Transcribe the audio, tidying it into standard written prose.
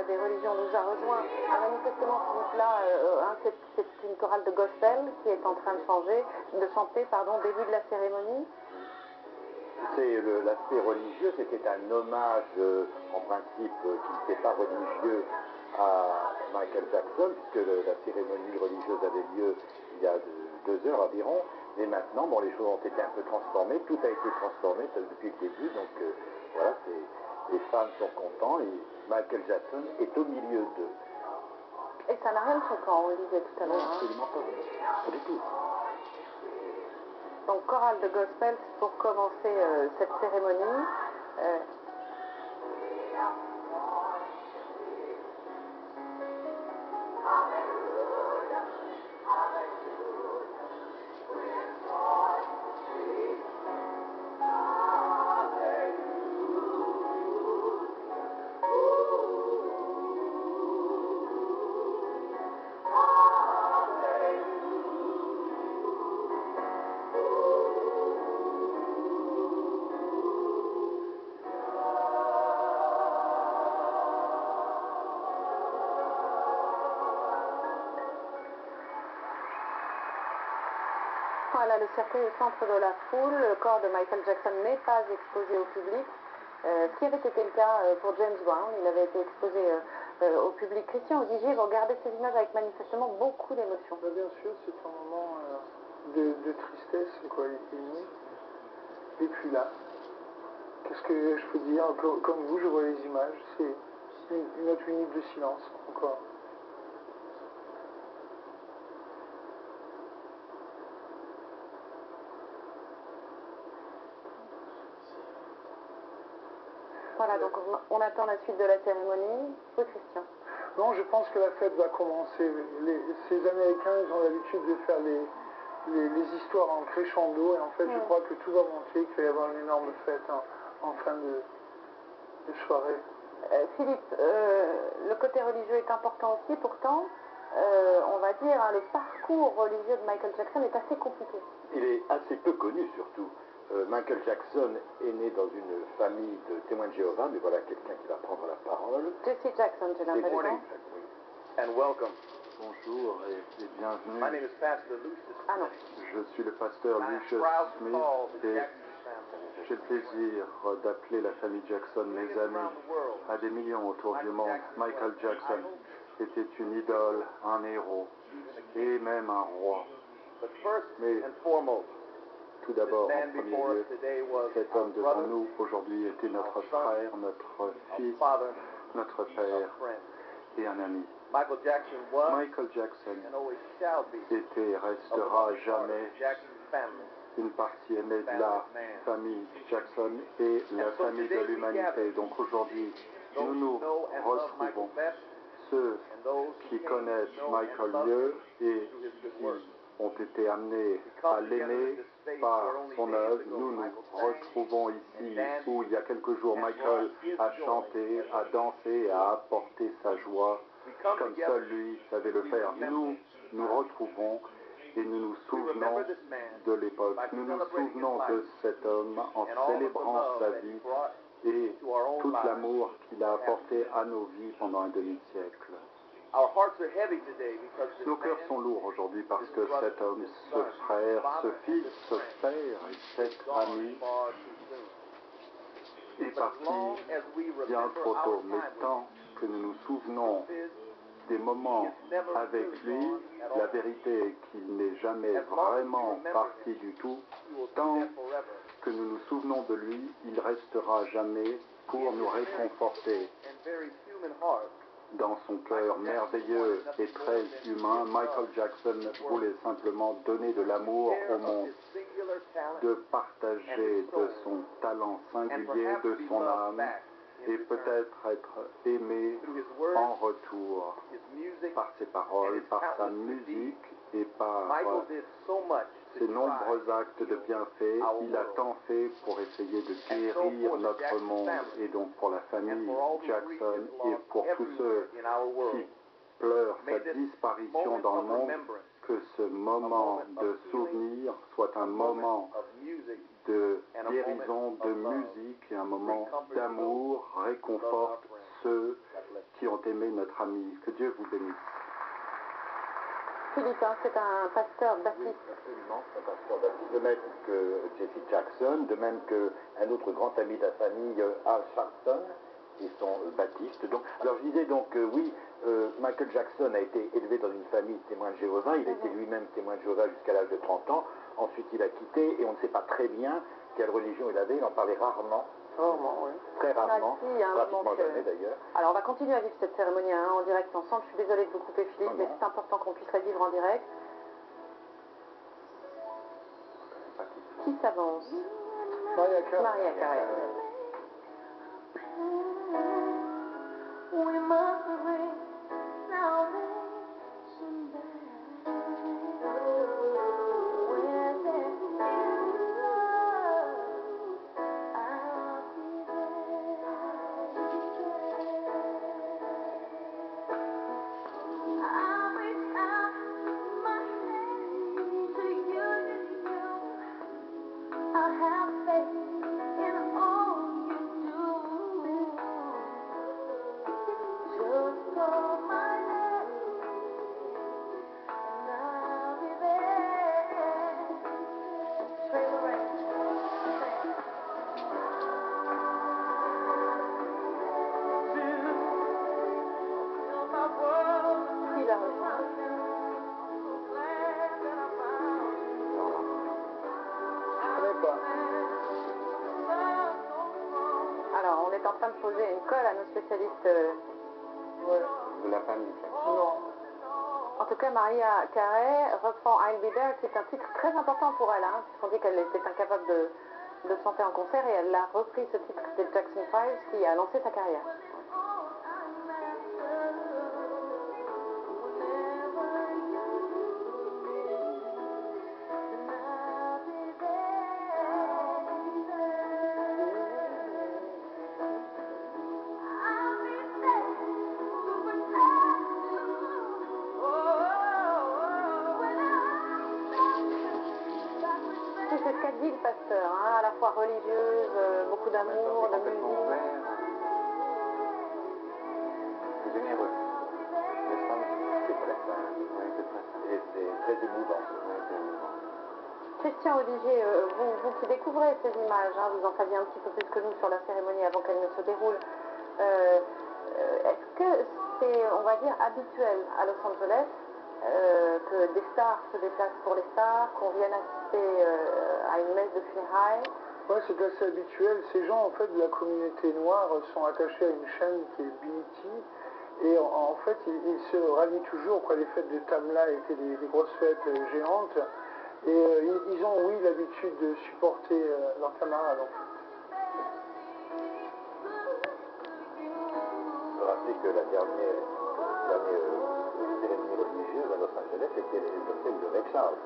des religions nous a rejoint. Manifestement, Philippe, là, c'est une chorale de gospel qui est en train de chanter, au début de la cérémonie. C'est l'aspect religieux, c'était un hommage, en principe, qui n'était pas religieux à Michael Jackson, puisque la cérémonie religieuse avait lieu il y a 2 heures environ. Et maintenant, bon, les choses ont été un peu transformées, tout a été transformé depuis le début, donc voilà, les fans sont contents et Michael Jackson est au milieu d'eux. Et ça n'a rien de choquant, on le disait tout à l'heure. Non, absolument pas, pas du tout. Donc, chorale de gospel pour commencer cette cérémonie. Voilà, le cercueil au centre de la foule. Le corps de Michael Jackson n'est pas exposé au public. Ce qui avait été le cas pour James Brown, il avait été exposé au public. Christian Ogigier, vous regardez ces images avec manifestement beaucoup d'émotion. Bien sûr, c'est un moment de tristesse, quoi, il était ému. Et puis là, qu'est-ce que je peux dire? Comme vous, je vois les images, c'est une autre minute de silence, encore. Voilà, donc on attend la suite de la cérémonie. Oui, Christian. Non, je pense que la fête va commencer. Ces Américains, ils ont l'habitude de faire les histoires en crescendo, et en fait, je crois que tout va monter, qu'il va y avoir une énorme fête en fin de soirée. Philippe, le côté religieux est important aussi, pourtant, on va dire, le parcours religieux de Michael Jackson est assez compliqué. Il est assez peu connu surtout. Michael Jackson est né dans une famille de témoins de Jéhovah, mais voilà quelqu'un qui va prendre la parole. Jesse Jackson, j'ai l'impression. And welcome. Bonjour et bienvenue. My name is Pastor Lucius. Ah non. Je suis le pasteur Lucius Smith et j'ai le plaisir d'appeler la famille Jackson mes amis. À des millions autour du monde, Michael Jackson était une idole, un héros et même un roi. Mais tout d'abord, en premier lieu, cet homme devant nous aujourd'hui était notre frère, notre fils, notre père et un ami. Michael Jackson était et restera à jamais une partie aimée de la famille Jackson et la famille de l'humanité. Donc aujourd'hui, nous nous retrouvons, ceux qui connaissent Michael mieux et qui ont été amenés à l'aimer par son œuvre. Nous nous retrouvons ici où il y a quelques jours Michael a chanté, a dansé et a apporté sa joie comme seul lui savait le faire. Nous nous retrouvons et nous nous souvenons de l'époque. Nous nous souvenons de cet homme en célébrant sa vie et tout l'amour qu'il a apporté à nos vies pendant un demi-siècle. Nos cœurs sont lourds aujourd'hui parce que cet homme, ce frère, ce fils, ce père et cet ami est parti bien trop tôt. Mais tant que nous nous souvenons des moments avec lui, la vérité est qu'il n'est jamais vraiment parti du tout. Tant que nous nous souvenons de lui, il restera jamais pour nous réconforter. Dans son cœur merveilleux et très humain, Michael Jackson voulait simplement donner de l'amour au monde, de partager de son talent singulier, de son âme, et peut-être être aimé en retour par ses paroles, par sa musique et par ses nombreux actes de bienfaits. Il a tant fait pour essayer de guérir notre monde et donc pour la famille Jackson et pour tous ceux qui pleurent sa disparition dans le monde, que ce moment de souvenir soit un moment de guérison, de musique et un moment d'amour réconforte ceux qui ont aimé notre ami. Que Dieu vous bénisse. Philippe, hein, c'est un pasteur baptiste. Oui, absolument, c'est un pasteur baptiste, de même que Jesse Jackson, de même qu'un autre grand ami de la famille, Al Sharpton, qui sont baptistes. Donc, alors je disais donc, oui, Michael Jackson a été élevé dans une famille de témoins de Jéhovah, il a été lui-même témoin de Jéhovah jusqu'à l'âge de 30 ans, ensuite il a quitté et on ne sait pas très bien quelle religion il avait, il en parlait rarement. Rarement, oui. Très rarement, pratiquement jamais donc, d'ailleurs. Alors on va continuer à vivre cette cérémonie hein, en direct ensemble. Je suis désolée de vous couper Philippe, Non, mais non. c'est important qu'on puisse la vivre en direct. Qui s'avance? Maria Carey. Maria Carey. We must bring salvation back. Where there is love, I'll be there. I'll reach out my hand to you. I'll have faith in all you do. Just call my name, and I'll be there. Trey Lorraine. Qui la rejoint? Je connais pas. Alors on est en train de poser une colle à nos spécialistes. Ouais. De la famille. Non. En tout cas, Maria Carey reprend I'll Be There, qui est un titre très important pour elle, hein, puisqu'on dit qu'elle était incapable de chanter en concert, et elle a repris ce titre des Jackson 5 qui a lancé sa carrière. C'est ce qu'a dit le pasteur, hein, à la fois religieuse, beaucoup d'amour, de musique. C'est généreux. N'est-ce pas? C'est très simple. Oui, c'est très simple. Et c'est très émouvant. Oui, c'est émouvant. Christian Odigier, vous qui découvrez ces images, hein, vous en saviez un petit peu plus que nous sur la cérémonie avant qu'elle ne se déroule. Est-ce que c'est, on va dire, habituel à Los Angeles que des stars se déplacent pour les stars, qu'on vienne assister à une messe de funérailles? Ouais, c'est assez habituel. Ces gens, en fait, de la communauté noire sont attachés à une chaîne qui est BET. Et en fait, ils se rallient toujours. Quoi. Les fêtes de Tamla étaient des grosses fêtes géantes. Et ils ont, oui, l'habitude de supporter leurs camarades. En fait. Je peux rappeler que la dernière cérémonie religieuse à Los Angeles était les hôtels de Ray Charles.